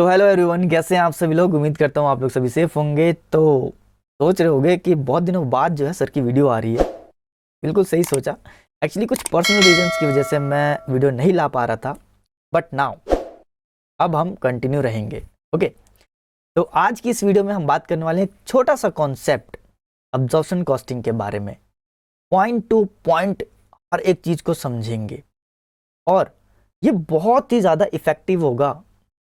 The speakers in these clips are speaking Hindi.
तो हेलो एवरीवन, कैसे हैं आप सभी लोग। उम्मीद करता हूँ आप लोग सभी सेफ होंगे। तो सोच रहे होंगे कि बहुत दिनों बाद जो है सर की वीडियो आ रही है। बिल्कुल सही सोचा। एक्चुअली कुछ पर्सनल रीजंस की वजह से मैं वीडियो नहीं ला पा रहा था, बट नाउ अब हम कंटिन्यू रहेंगे। ओके, तो आज की इस वीडियो में हम बात करने वाले हैं एक छोटा सा कॉन्सेप्ट अब्जॉर्प्शन कॉस्टिंग के बारे में। पॉइंट टू पॉइंट हर एक चीज को समझेंगे और ये बहुत ही ज्यादा इफेक्टिव होगा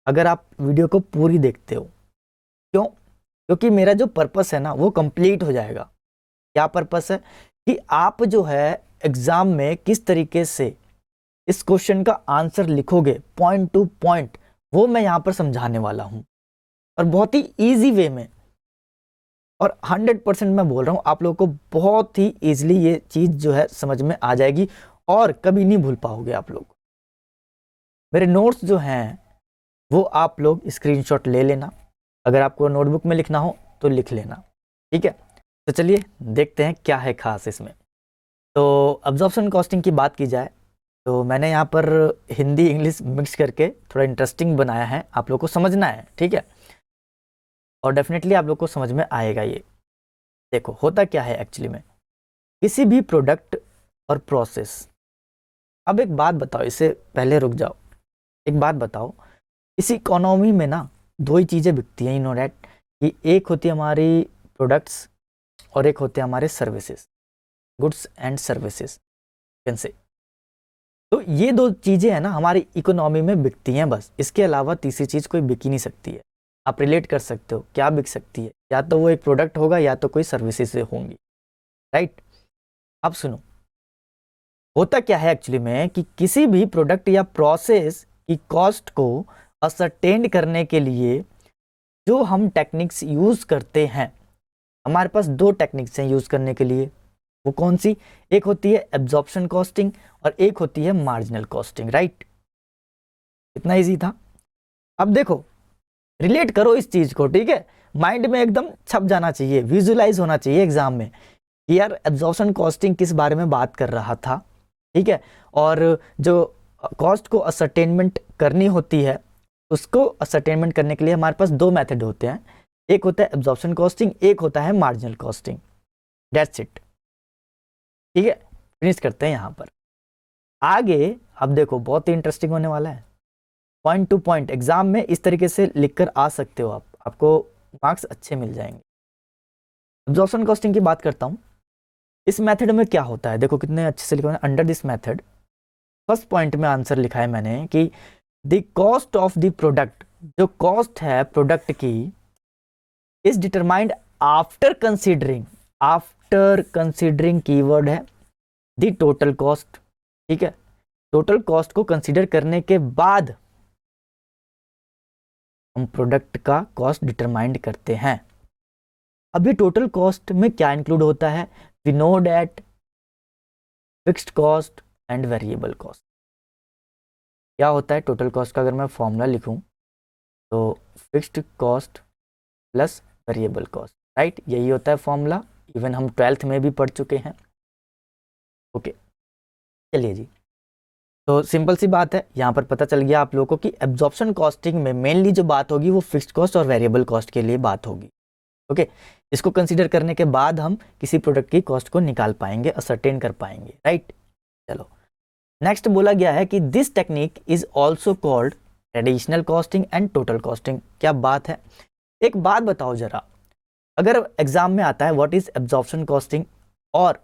अगर आप वीडियो को पूरी देखते हो। क्यों? क्योंकि मेरा जो पर्पस है ना वो कंप्लीट हो जाएगा। क्या पर्पस है? कि आप जो है एग्जाम में किस तरीके से इस क्वेश्चन का आंसर लिखोगे पॉइंट टू पॉइंट, वो मैं यहां पर समझाने वाला हूं और बहुत ही इजी वे में। और 100% मैं बोल रहा हूं आप लोगों को बहुत ही इजीली ये चीज जो है समझ में आ जाएगी और कभी नहीं भूल पाओगे आप लोग। मेरे नोट्स जो हैं वो आप लोग स्क्रीनशॉट ले लेना। अगर आपको नोटबुक में लिखना हो तो लिख लेना, ठीक है। तो चलिए देखते हैं क्या है खास इसमें। तो अब्जॉर्प्शन कॉस्टिंग की बात की जाए तो मैंने यहाँ पर हिंदी इंग्लिश मिक्स करके थोड़ा इंटरेस्टिंग बनाया है, आप लोग को समझना है, ठीक है। और डेफिनेटली आप लोग को समझ में आएगा ये। देखो होता क्या है एक्चुअली में, किसी भी प्रोडक्ट और प्रोसेस। अब एक बात बताओ, इससे पहले रुक जाओ। एक बात बताओ, इस इकोनॉमी में ना दो ही चीज़ें बिकती हैं, नो डैट। कि एक होती है हमारी प्रोडक्ट्स और एक होते हैं हमारे services, goods and services can say. तो ये दो चीज़ें हैं ना हमारी इकोनॉमी में बिकती हैं बस। इसके अलावा तीसरी चीज़ कोई बिक ही नहीं सकती है। आप रिलेट कर सकते हो क्या बिक सकती है? या तो वो एक प्रोडक्ट होगा या तो कोई सर्विसेज होंगी, राइट। अब सुनो, होता क्या है एक्चुअली में कि किसी भी प्रोडक्ट या प्रोसेस की कॉस्ट को असरटेन करने के लिए जो हम टेक्निक्स यूज करते हैं, हमारे पास दो टेक्निक्स हैं यूज करने के लिए। वो कौन सी? एक होती है एब्जॉर्प्शन कॉस्टिंग और एक होती है मार्जिनल कॉस्टिंग, राइट। इतना इजी था। अब देखो, रिलेट करो इस चीज को, ठीक है। माइंड में एकदम छप जाना चाहिए, विजुअलाइज होना चाहिए एग्जाम में कि यार एब्जॉर्प्शन कॉस्टिंग किस बारे में बात कर रहा था, ठीक है। और जो कॉस्ट को असरटेनमेंट करनी होती है, उसको असरटेनमेंट करने के लिए हमारे पास दो मेथड होते हैं। एक होता है एब्जॉर्प्शन कॉस्टिंग, एक होता है मार्जिनल कॉस्टिंग। दैट्स इट, ठीक है। फिनिश करते हैं यहां पर। आगे अब देखो बहुत ही इंटरेस्टिंग होने वाला है। पॉइंट टू पॉइंट एग्जाम में इस तरीके से लिखकर आ सकते हो आप, आपको मार्क्स अच्छे मिल जाएंगे। एब्जॉर्प्शन कॉस्टिंग की बात करता हूं। इस मेथड में क्या होता है, देखो कितने अच्छे से लिखा है। Under this method, first point में आंसर लिखा है मैंने कि the cost of the product, जो कॉस्ट है प्रोडक्ट की, is determined after considering keyword है द टोटल कॉस्ट, ठीक है। टोटल कॉस्ट को कंसीडर करने के बाद हम प्रोडक्ट का कॉस्ट डिटरमाइंड करते हैं। अभी टोटल कॉस्ट में क्या इंक्लूड होता है? We know that fixed cost and variable cost. क्या होता है टोटल कॉस्ट का? अगर मैं फॉर्मूला लिखूं तो fixed cost plus variable cost, right. यही होता है फॉर्मूला, इवन हम 12th में भी पढ़ चुके हैं। ओके, चलिए जी। तो सिंपल सी बात है, यहाँ पर पता चल गया आप लोगों को कि एब्जॉर्प्शन कॉस्टिंग में मेनली जो बात होगी वो फिक्स्ड कॉस्ट और वेरिएबल कॉस्ट के लिए बात होगी। ओके, इसको कंसीडर करने के बाद हम किसी प्रोडक्ट की कॉस्ट को निकाल पाएंगे, असरटेन कर पाएंगे, राइट। चलो, नेक्स्ट बोला गया है कि this technique is also called traditional costing and total costing. क्या बात है। एक बात बताओ जरा, अगर एग्जाम में आता है व्हाट इज एब्जॉर्प्शन कॉस्टिंग और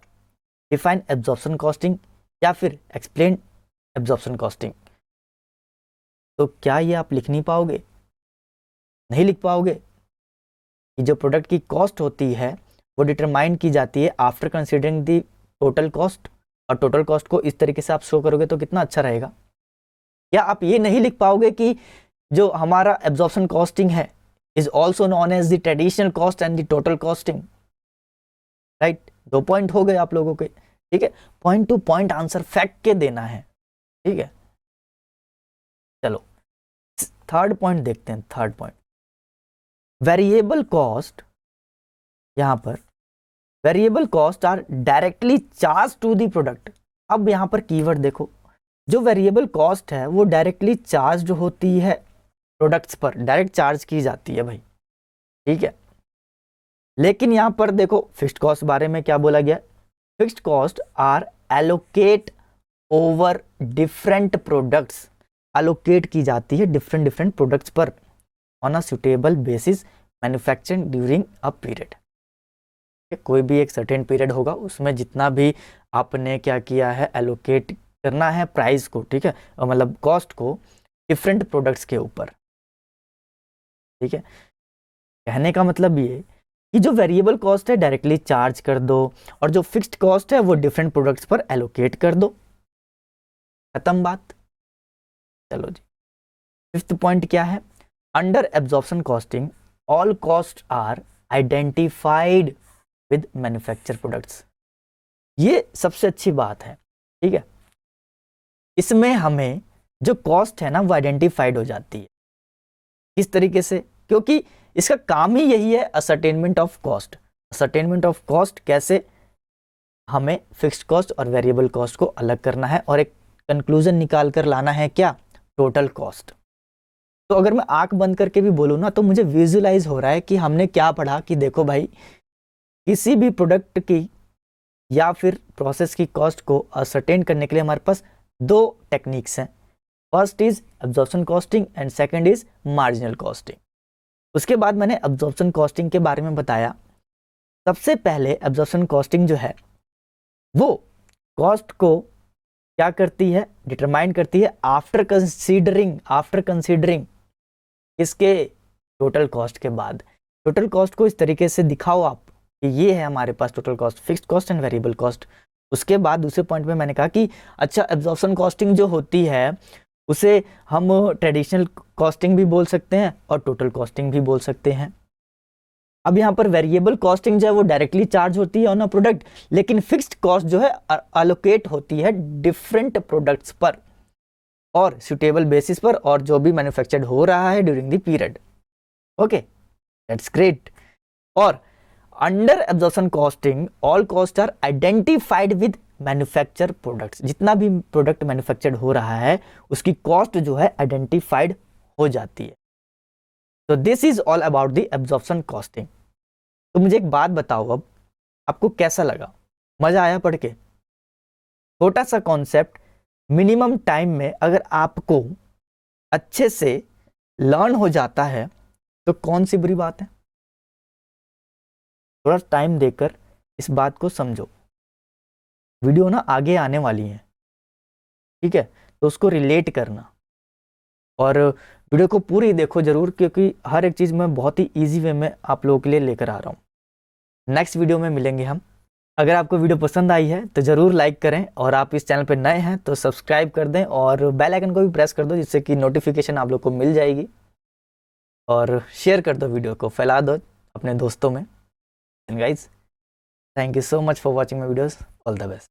डिफाइन एब्जॉर्प्शन कॉस्टिंग या फिर एक्सप्लेन एब्जॉर्प्शन कॉस्टिंग, तो क्या ये आप लिख नहीं पाओगे? नहीं लिख पाओगे कि जो प्रोडक्ट की कॉस्ट होती है वो डिटरमाइन की जाती है after considering the total cost, और टोटल कॉस्ट को इस तरीके से आप शो करोगे तो कितना अच्छा रहेगा। या आप ये नहीं लिख पाओगे कि जो हमारा एब्जॉर्प्शन कॉस्टिंग है is also known as the traditional cost and the total costing, right. 2 point हो गए आप लोगों के, ठीक है। Point to point answer fact के देना है, ठीक है। चलो थर्ड पॉइंट देखते हैं। Third point, variable cost. यहां पर variable cost are directly charge to the product. अब यहां पर कीवर्ड देखो, जो वेरिएबल कॉस्ट है वो डायरेक्टली चार्ज होती है प्रोडक्ट्स पर डायरेक्ट चार्ज की जाती है भाई, ठीक है। लेकिन यहां पर देखो फिक्स्ड कॉस्ट बारे में क्या बोला गया, fixed cost are allocate over different products, allocate की जाती है डिफरेंट डिफरेंट प्रोडक्ट्स पर on a suitable basis manufacturing during a period. कोई भी एक सर्टेन पीरियड होगा, उसमें जितना भी आपने क्या किया है, एलोकेट करना है प्राइस को, ठीक है, मतलब कॉस्ट को डिफरेंट प्रोडक्ट्स के ऊपर, ठीक है। कहने का मतलब ये कि जो वेरिएबल कॉस्ट है डायरेक्टली चार्ज कर दो, और जो फिक्स्ड कॉस्ट है वो डिफरेंट प्रोडक्ट्स पर एलोकेट कर दो, खत्म बात। चलो जी, फिफ्थ पॉइंट क्या है, under absorption costing all cost are identified with manufacture products. ये सबसे अच्छी बात है, ठीक है। इसमें हमें जो कॉस्ट है ना वो आइडेंटिफाइड हो जाती है। किस तरीके से, क्योंकि इसका काम ही यही है, ascertainment of cost. Ascertainment of cost कैसे, हमें फिक्स्ड कॉस्ट और वेरिएबल कॉस्ट को अलग करना है और एक कंक्लूजन निकाल कर लाना है, क्या, टोटल कॉस्ट। तो अगर मैं आंख बंद करके भी बोलूँ ना, तो मुझे विजुलाइज हो रहा है कि हमने क्या पढ़ा, कि देखो भाई किसी भी प्रोडक्ट की या फिर प्रोसेस की कॉस्ट को असर्टेन करने के लिए हमारे पास दो टेक्निक्स हैं। First is absorption costing and second is marginal costing. उसके बाद मैंने एब्जॉर्प्शन कॉस्टिंग के बारे में बताया। सबसे पहले एब्जॉर्प्शन कॉस्टिंग जो है वो कॉस्ट को क्या करती है, डिटरमाइन करती है आफ्टर कंसीडरिंग इसके टोटल कॉस्ट के बाद। टोटल कॉस्ट को इस तरीके से दिखाओ आप कि ये है हमारे पास total cost, fixed cost and variable cost. उसके बाद दूसरे पॉइंट में मैंने कहा कि अच्छा, एब्जॉर्प्शन कॉस्टिंग जो होती है उसे हम ट्रेडिशनल कॉस्टिंग भी बोल सकते हैं और टोटल कॉस्टिंग भी बोल सकते हैं। अब यहाँ पर वेरिएबल कॉस्टिंग जो है वो डायरेक्टली चार्ज होती है ऑन अ प्रोडक्ट, लेकिन फिक्स्ड कॉस्ट जो है अलोकेट होती है डिफरेंट प्रोडक्ट्स पर और सुटेबल बेसिस पर, और जो भी मैन्युफैक्चर्ड हो रहा है during the period. Okay, that's great. और under absorption costing all cost are identified with manufacture products. जितना भी प्रोडक्ट मैन्युफैक्चर्ड हो रहा है उसकी कॉस्ट जो है आइडेंटिफाइड हो जाती है। तो this is all about the absorption costing. तो मुझे एक बात बताओ, अब आपको कैसा लगा, मजा आया पढ़ के? छोटा सा कॉन्सेप्ट मिनिमम टाइम में अगर आपको अच्छे से लर्न हो जाता है तो कौन सी बुरी बात है? थोड़ा टाइम देकर इस बात को समझो। वीडियो ना आगे आने वाली है, ठीक है, तो उसको रिलेट करना और वीडियो को पूरी देखो जरूर, क्योंकि हर एक चीज़ मैं बहुत ही इजी वे में आप लोगों के लिए लेकर आ रहा हूँ। नेक्स्ट वीडियो में मिलेंगे हम। अगर आपको वीडियो पसंद आई है तो ज़रूर लाइक करें, और आप इस चैनल पर नए हैं तो सब्सक्राइब कर दें और बेल आइकन को भी प्रेस कर दो, जिससे कि नोटिफिकेशन आप लोग को मिल जाएगी। और शेयर कर दो, वीडियो को फैला दो अपने दोस्तों में। And guys, thank you so much for watching my videos. All the best.